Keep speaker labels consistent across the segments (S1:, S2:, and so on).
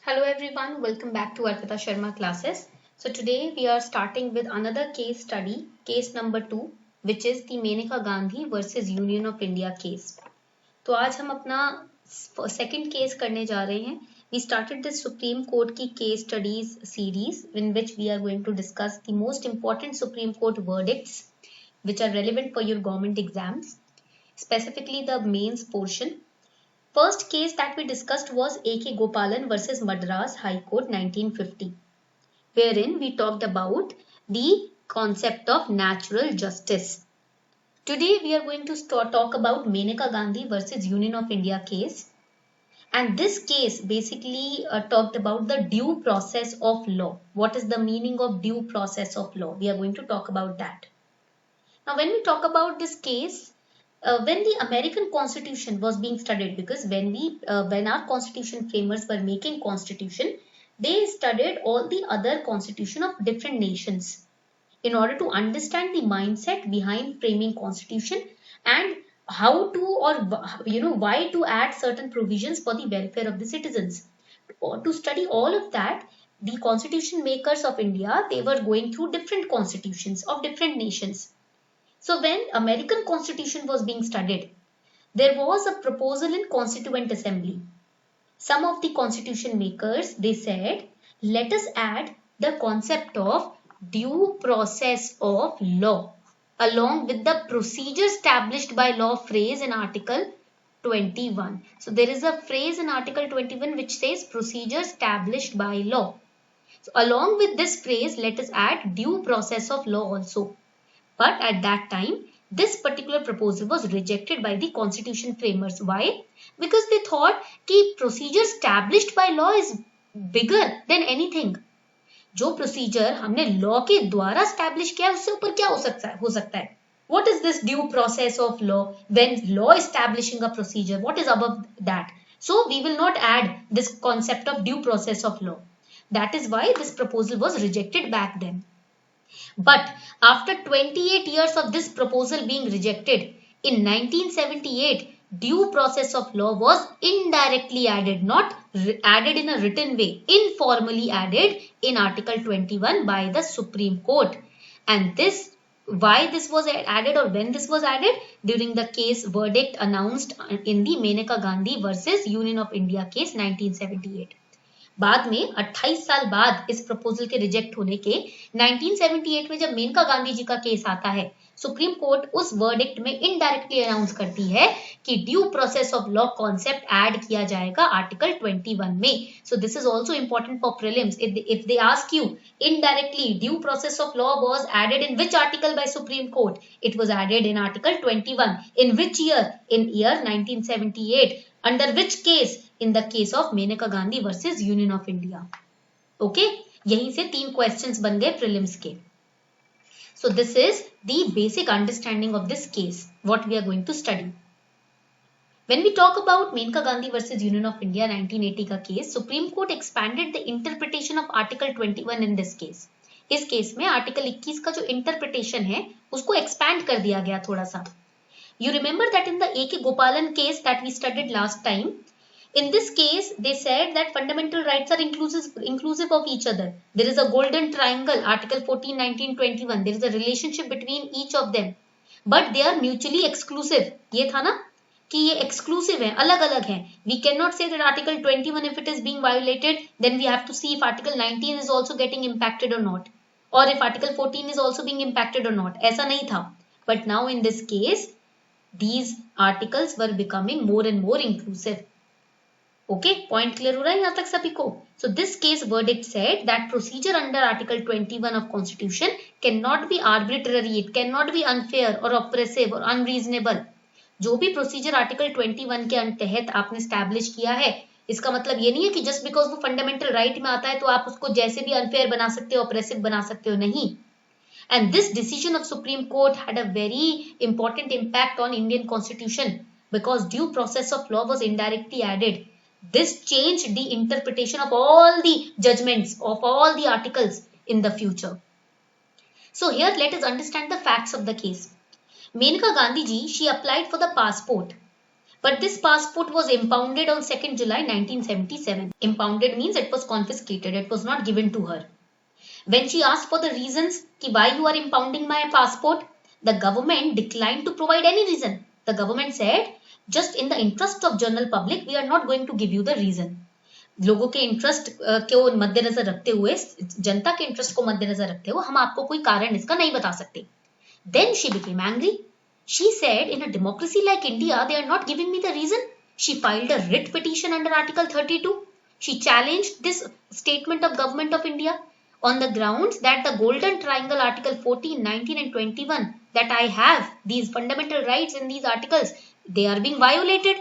S1: Hello everyone, welcome back to Arpita Sharma classes. So today we are starting with another case study, case number 2, which is the Menaka Gandhi versus Union of India case. तो आज हम अपना second case करने जा रहे हैं. We started this Supreme Court की case studies series in which we are going to discuss the most important Supreme Court verdicts which are relevant for your government exams, specifically the mains portion. First case that we discussed was A.K. Gopalan versus Madras High Court 1950, wherein we talked about the concept of natural justice. Today we are going to talk about Menaka Gandhi versus Union of India case. And this case basically talked about the due process of law. What is the meaning of due process of law? We are going to talk about that. Now when we talk about this case, when the American Constitution was being studied, because when our Constitution framers were making Constitution, they studied all the other Constitution of different nations in order to understand the mindset behind framing Constitution and how to why to add certain provisions for the welfare of the citizens. To study all of that, the Constitution makers of India, they were going through different constitutions of different nations. So when American Constitution was being studied, there was a proposal in Constituent Assembly. Some of the constitution makers, they said, let us add the concept of due process of law along with the procedure established by law phrase in Article 21. So there is a phrase in Article 21 which says procedure established by law. So along with this phrase, let us add due process of law also. But at that time, this particular proposal was rejected by the constitution framers. Why? Because they thought कि procedure established by law is bigger than anything. जो procedure हमने law के द्वारा establish किया है उससे ऊपर क्या हो सकता है? What is this due process of law? When law establishing a procedure, what is above that? So we will not add this concept of due process of law. That is why this proposal was rejected back then. But after 28 years of this proposal being rejected, in 1978, due process of law was indirectly added, not added in a written way, informally added in Article 21 by the Supreme Court. And this, why this was added or when this was added? During the case verdict announced in the Menaka Gandhi versus Union of India case 1978. बाद में 28 साल बाद इस proposal के reject होने के 1978 में जब मेनका गांधी जी का केस आता है, सुप्रीम कोर्ट उस वर्डिक्ट में इनडायरेक्टली अनाउंस करती है कि due process of law concept add किया जाएगा आर्टिकल 21 में. So this is also important for prelims. If they ask you indirectly due process of law was added in which article by supreme court, it was added in article 21. In which year? In year 1978. Under which case? In the case of Menaka Gandhi versus Union of India. Okay, यहीं से 3 questions बन गए prelims के. So this is the basic understanding of this case, what we are going to study. When we talk about Menaka Gandhi versus Union of India 1980 का case, Supreme Court expanded the interpretation of Article 21 in this case. इस case में article 21 का जो interpretation है उसको expand कर दिया गया थोड़ा सा. You remember that in the A.K. Gopalan case that we studied last time, in this case, they said that fundamental rights are inclusive of each other. There is a golden triangle, Article 14, 19, 21. There is a relationship between each of them. But they are mutually exclusive. ये था ना कि ये exclusive है, अलग अलग हैं. We cannot say that Article 21, if it is being violated, then we have to see if Article 19 is also getting impacted or not. Or if Article 14 is also being impacted or not. ऐसा नहीं था. But now in this case, these articles were becoming more and more inclusive. Okay, point clear हो रहा है यहाँ तक सभी को? So this case verdict said that procedure under Article 21 of Constitution cannot be arbitrary, it cannot be unfair or oppressive or unreasonable. जो भी procedure Article 21 के तहत आपने establish किया है, इसका मतलब ये नहीं है कि just because वो fundamental right में आता है तो आप उसको जैसे भी unfair बना सकते हो, oppressive बना सकते हो, नहीं. And this decision of Supreme Court had a very important impact on Indian Constitution because due process of law was indirectly added. This changed the interpretation of all the judgments of all the articles in the future. So here let us understand the facts of the case. Menaka Gandhi ji, she applied for the passport But this passport was impounded on 2nd July 1977. Impounded means it was confiscated, it was not given to her. When she asked for the reasons why you are impounding my passport, the government declined to provide any reason. The government said, just in the interest of general public, we are not going to give you the reason. लोगों के interest को मद्देनजर रखते हुए, जनता के interest को मद्देनजर रखते हुए हम आपको कोई कारण इसका नहीं बता सकते. Then she became angry. She said, in a democracy like India, they are not giving me the reason. She filed a writ petition under Article 32. She challenged this statement of Government of India on the grounds that the Golden Triangle Article 14, 19 and 21 that I have, these fundamental rights in these articles, they are being violated.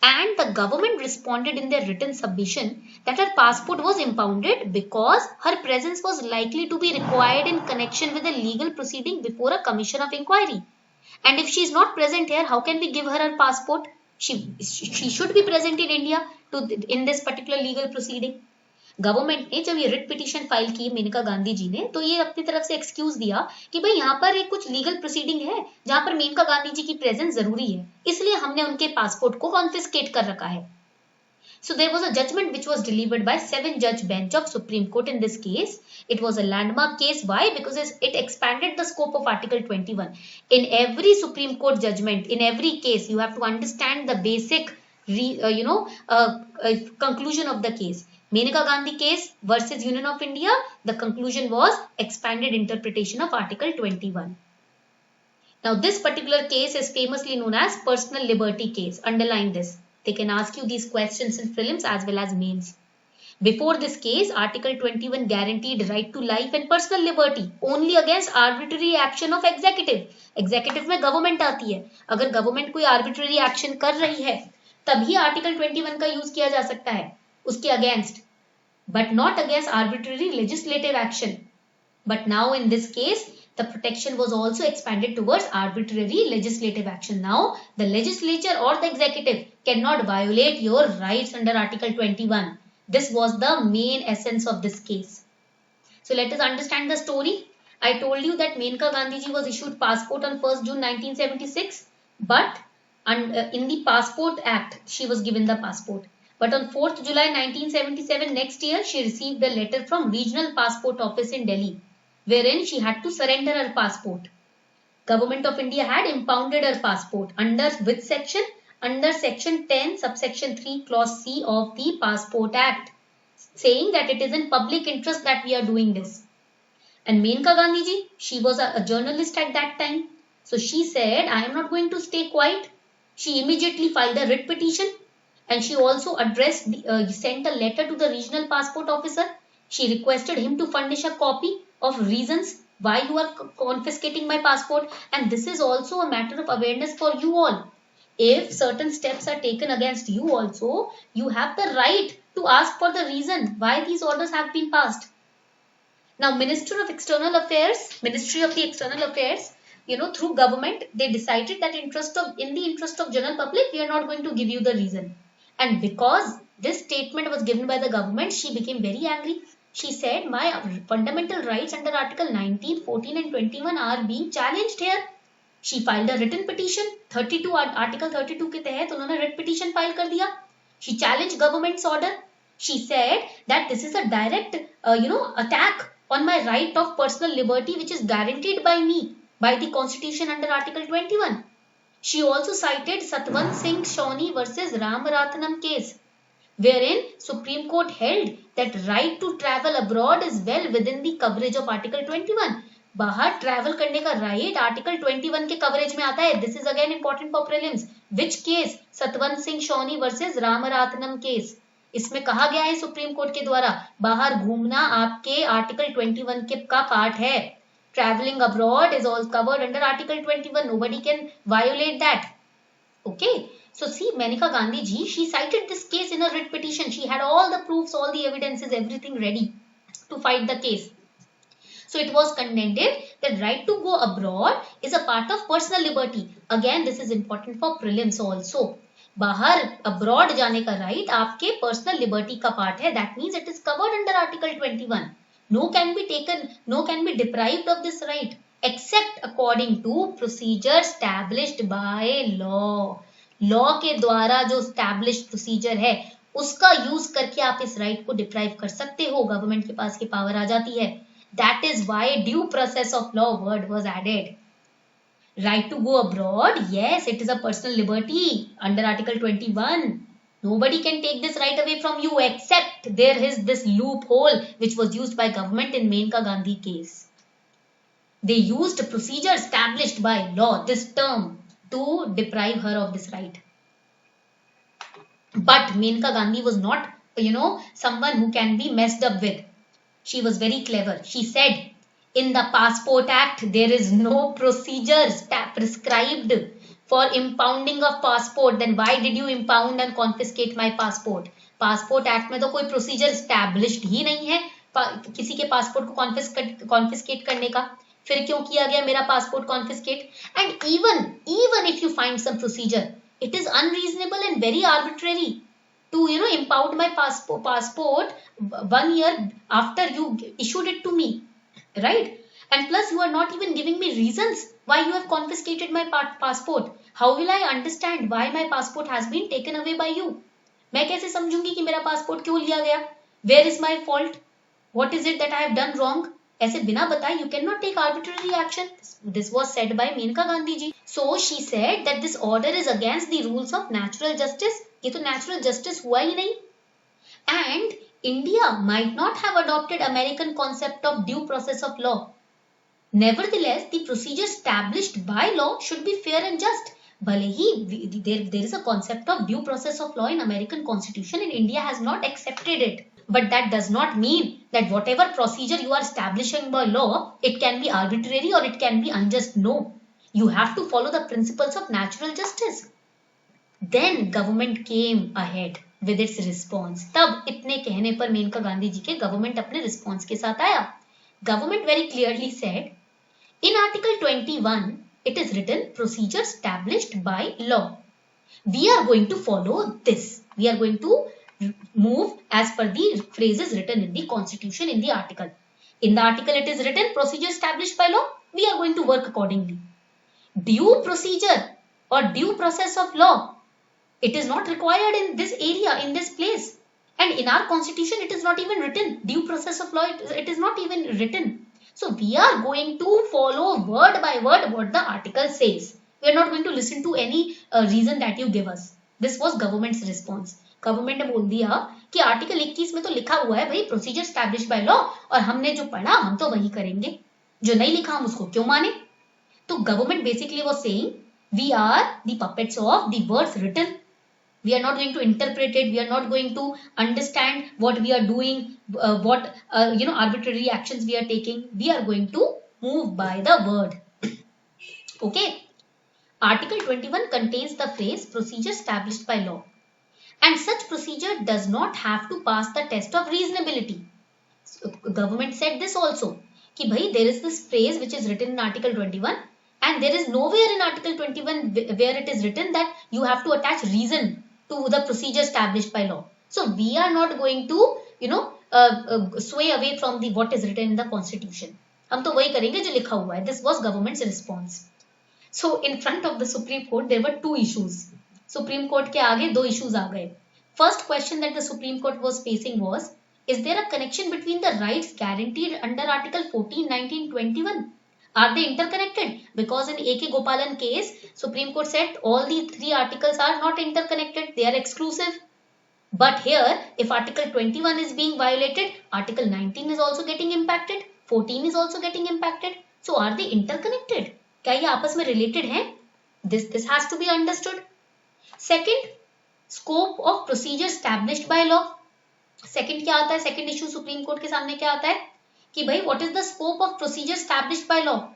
S1: And the government responded in their written submission that her passport was impounded because her presence was likely to be required in connection with a legal proceeding before a commission of inquiry. And if she is not present here, how can we give her passport? She should be present in India in this particular legal proceeding. Government ने जब ये writ petition file की मेनका गांधी जी ने, तो ये अपनी तरफ say excuse दिया कि भाई यहाँ पर एक कुछ लीगल प्रोसीडिंग है जहां पर मेनका गांधी जी की प्रेजेंस जरूरी है, इसलिए हमने उनके पासपोर्ट को कॉन्फिस्केट कर रखा है. So there was a judgment which was delivered by 7-judge bench of Supreme Court in this case. It was a landmark case. Why? Because it expanded the scope of Article 21. In every Supreme Court judgment, in every case, you have to understand the basic, conclusion of the case. Menaka Gandhi case versus Union of India, the conclusion was expanded interpretation of Article 21. Now this particular case is famously known as personal liberty case. Underline this. They can ask you these questions in prelims as well as mains. Before this case, Article 21 guaranteed right to life and personal liberty only against arbitrary action of executive. Executive में government आती है. अगर government कोई arbitrary action कर रही है, तभी Article 21 का यूज किया जा सकता है उसके against, but not against arbitrary legislative action. But now in this case, the protection was also expanded towards arbitrary legislative action. Now, the legislature or the executive cannot violate your rights under Article 21. This was the main essence of this case. So let us understand the story. I told you that Menka Gandhi ji was issued passport on 1st June 1976, but in the Passport Act, she was given the passport. But on 4th July 1977, next year, she received a letter from Regional Passport Office in Delhi, wherein she had to surrender her passport. Government of India had impounded her passport under which section? Under section 10 subsection 3 clause C of the Passport Act, saying that it is in public interest that we are doing this. And Menka Gandhi ji, she was a journalist at that time. So she said, I am not going to stay quiet. She immediately filed a writ petition. And she also sent a letter to the regional passport officer. She requested him to furnish a copy of reasons why you are confiscating my passport. And this is also a matter of awareness for you all. If certain steps are taken against you also, you have the right to ask for the reason why these orders have been passed. Now, Ministry of the External Affairs, through government, they decided that in the interest of general public, we are not going to give you the reason. And because this statement was given by the government, she became very angry. She said, my fundamental rights under Article 19, 14 and 21 are being challenged here. She filed a written petition. Article 32 के तहत उन्होंने writ petition file कर दिया. She challenged government's order. She said that this is a direct, attack on my right of personal liberty, which is guaranteed by me by the Constitution under Article 21. She also cited Satwant Singh Shawnee versus Ramaratnam case, wherein Supreme Court held that right to travel abroad is well within the coverage of Article 21. बाहर travel करने का right article 21 के coverage में आता है. This is again important for prelims. Which case? Satwant Singh Sawhney versus Ramarathnam case. इसमें कहा गया है सुप्रीम कोर्ट के द्वारा बाहर घूमना आपके आर्टिकल 21 के का पार्ट है. Traveling abroad is all covered under Article 21. Nobody can violate that. Okay. So see, Menka Gandhi ji, she cited this case in a writ petition. She had all the proofs, all the evidences, everything ready to fight the case. So it was contended that right to go abroad is a part of personal liberty. Again, this is important for prelims also. बाहर abroad जाने का right आपके personal liberty का part है. That means it is covered under Article 21. No can be deprived of this right except according to procedure established by law. Law के द्वारा जो establish procedure है उसका यूज करके आप इस राइट को डिप्राइव कर सकते हो, गवर्नमेंट के पास की पावर आ जाती है। That is why due process of law word was added. Right to go abroad, yes, it is a personal liberty under Article 21. Nobody can take this right away from you, except there is this loophole which was used by government in Menka Gandhi case. They used a procedure established by law, this term, to deprive her of this right. But Menka Gandhi was not, someone who can be messed up with. She was very clever. She said, in the Passport Act, there is no procedures prescribed for impounding of passport. Then why did you impound and confiscate my passport? Passport Act में तो कोई procedure established ही नहीं है किसी के passport को confiscate करने का। फिर क्यों किया गया मेरा passport confiscate? And even if you find some procedure, it is unreasonable and very arbitrary to impound my passport 1 year after you issued it to me. Right? And plus you are not even giving me reasons why you have confiscated my passport. How will I understand why my passport has been taken away by you? मैं कैसे समझूंगी कि मेरा passport क्यों लिया गया? Where is my fault? What is it that I have done wrong? ऐसे बिना बताए you cannot take arbitrary action. This was said by Menka Gandhi ji. So she said that this order is against the rules of natural justice. ये तो natural justice हुआ ही नहीं. And India might not have adopted American concept of due process of law. Nevertheless, the procedure established by law should be fair and just. भले ही there is a concept of due process of law in American Constitution and India has not accepted it. But that does not mean that whatever procedure you are establishing by law, it can be arbitrary or it can be unjust. No. You have to follow the principles of natural justice. Then government came ahead with its response. तब इतने कहने पर मेनका गांधी जी के government अपने response के साथ आया. Government very clearly said, in Article 21, it is written procedure established by law. We are going to follow this. We are going to move as per the phrases written in the Constitution in the article. In the article it is written procedure established by law. We are going to work accordingly. Due procedure or due process of law, it is not required in this area, in this place. And in our constitution, it is not even written. Due process of law, it is not even written. So we are going to follow word by word what the article says. We are not going to listen to any reason that you give us. This was government's response. Government ने बोल दिया कि article 21 में तो लिखा हुआ है भाई प्रोसीजर स्टैब्लिश बाय लॉ और हमने जो पढ़ा हम तो वही करेंगे, जो नहीं लिखा हम उसको क्यों माने? तो government basically was saying we are the puppets of the words written. We are not going to interpret it. We are not going to understand what we are doing, what arbitrary actions we are taking. We are going to move by the word. Okay. Article 21 contains the phrase procedure established by law. And such procedure does not have to pass the test of reasonability. So, government said this also. Ki bhai, there is this phrase which is written in Article 21 and there is nowhere in Article 21 where it is written that you have to attach reason to the procedure established by law. So we are not going to sway away from the what is written in the constitution. हम तो वही करेंगे जो लिखा हुआ है. This was government's response. So in front of the Supreme Court there were two issues. Supreme Court के आगे दो issues आ गए. First question that the Supreme Court was facing was, is there a connection between the rights guaranteed under Article 14, 19, 21? Are they interconnected? Because in A.K. Gopalan case, Supreme Court said all the three articles are not interconnected. They are exclusive. But here, if Article 21 is being violated, Article 19 is also getting impacted. 14 is also getting impacted. So are they interconnected? क्या ये आपस में related हैं? This has to be understood. Second, scope of procedure established by law. Second क्या आता है? Second issue Supreme Court के सामने क्या आता है? कि भाई what is the scope of procedure established by law?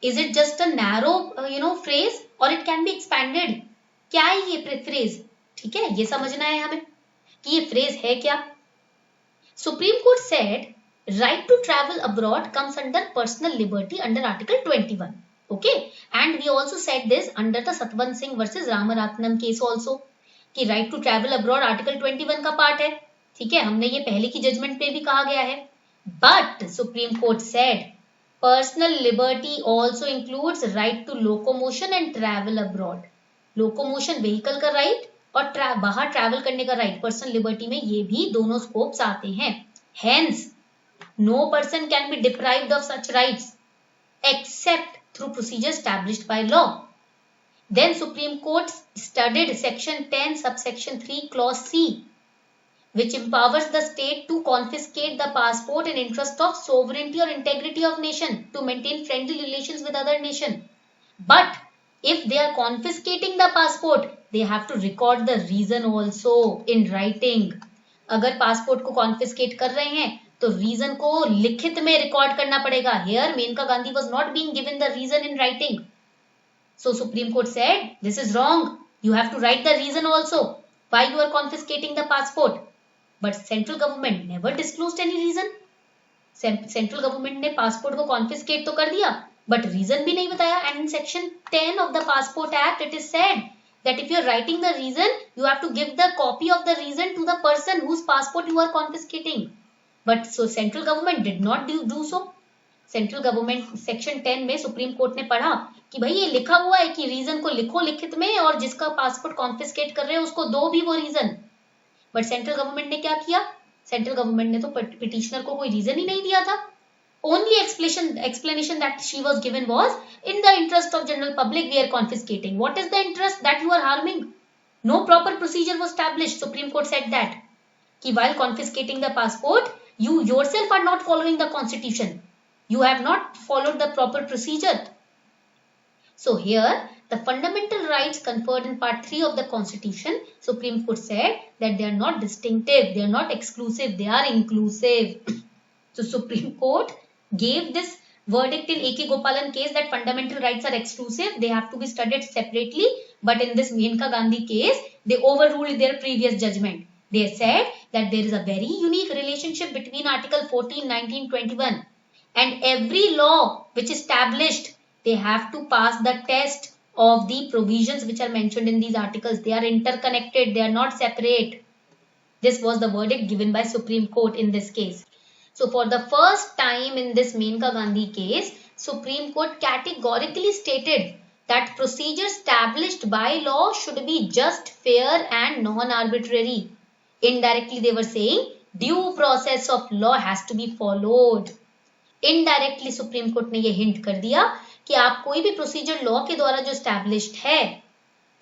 S1: Is it just a narrow phrase or it can be expanded? क्या है ये phrase? ठीक है, ये समझना है हमें कि ये phrase है क्या. Supreme Court said right to travel abroad comes under personal liberty under Article 21. Okay, and we also said this under the Satwant Singh versus Ramaratnam case also कि right to travel abroad Article 21 का part है. ठीक है, हमने ये पहले की judgement पे भी कहा गया है. But Supreme Court said personal liberty also includes right to locomotion and travel abroad. Locomotion vehicle का राइट और बाहर ट्रैवल करने का राइट, पर्सनल लिबर्टी में ये भी दोनों स्कोप्स आते हैं. Hence, no person can be deprived of such rights except through procedure established by law. Then Supreme Court studied Section 10, subsection 3, clause C, which empowers the state to confiscate the passport in interest of sovereignty or integrity of nation to maintain friendly relations with other nation. But if they are confiscating the passport, they have to record the reason also in writing. अगर passport को confiscate कर रहे हैं तो reason को लिखित में record करना पड़ेगा. Here Menka Gandhi was not being given the reason in writing. So Supreme Court said, this is wrong. You have to write the reason also why you are confiscating the passport. But central government never disclosed any reason. Central government ने passport को confiscate तो कर दिया, but reason भी नहीं बताया. And in section 10 of the Passport Act, it is said that if you are writing the reason, you have to give the copy of the reason to the person whose passport you are confiscating. But so central government did not do so. Central government section 10 में supreme court ने पढ़ा कि भाई ये लिखा हुआ है कि रीजन को लिखो लिखित में और जिसका पासपोर्ट कॉन्फिस्केट कर रहे हैं उसको दो भी वो रीजन. बट सेंट्रल गवर्नमेंट ने क्या किया? सेंट्रल गवर्नमेंट ने तो पिटिशनर को कोई रीजन ही नहीं दिया था. Only explanation that she was given was, in the interest of general public we are confiscating. What is the interest that you are harming? No proper procedure was established. Supreme Court said that कि while confiscating the passport, you yourself are not following the constitution. You have not followed the proper procedure. So here, the fundamental rights conferred in Part 3 of the Constitution, Supreme Court said that they are not distinctive, they are not exclusive, they are inclusive. So Supreme Court gave this verdict in A.K. Gopalan case that fundamental rights are exclusive, they have to be studied separately. But in this Menka Gandhi case, they overruled their previous judgment. They said that there is a very unique relationship between Article 14, 19, 21. And every law which is established, they have to pass the test of the provisions which are mentioned in these articles. They are interconnected, they are not separate. This was the verdict given by Supreme Court in this case. So for the first time in this Menka Gandhi case, Supreme Court categorically stated that procedures established by law should be just, fair and non-arbitrary. Indirectly they were saying due process of law has to be followed. Indirectly supreme court ने ये hint कर दिया कि आप कोई भी procedure law के द्वारा जो स्टैब्लिश्ड है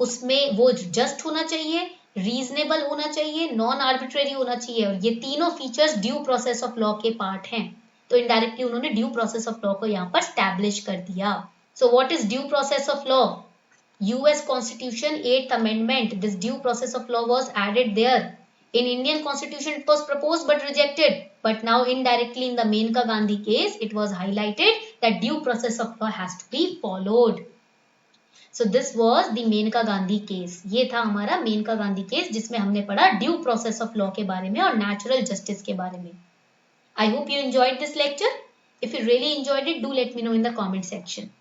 S1: उसमें वो जस्ट होना चाहिए, रीजनेबल होना चाहिए, नॉन आर्बिट्रेरी होना चाहिए. और ये तीनों features due process of law के पार्ट हैं. तो इनडायरेक्टली उन्होंने ड्यू प्रोसेस ऑफ लॉ को यहाँ पर स्टैब्लिश कर दिया. So what is due process of law? US constitution 8th amendment, this due process of law was added there. In Indian constitution it was proposed but rejected, but now indirectly in the Menka Gandhi case it was highlighted that due process of law has to be followed. So this was the Menka Gandhi case. ये था हमारा Menka Gandhi case जिसमें हमने पढ़ा due process of law के बारे में और natural justice के बारे में. I hope you enjoyed this lecture. If you really enjoyed it, do let me know in the comment section.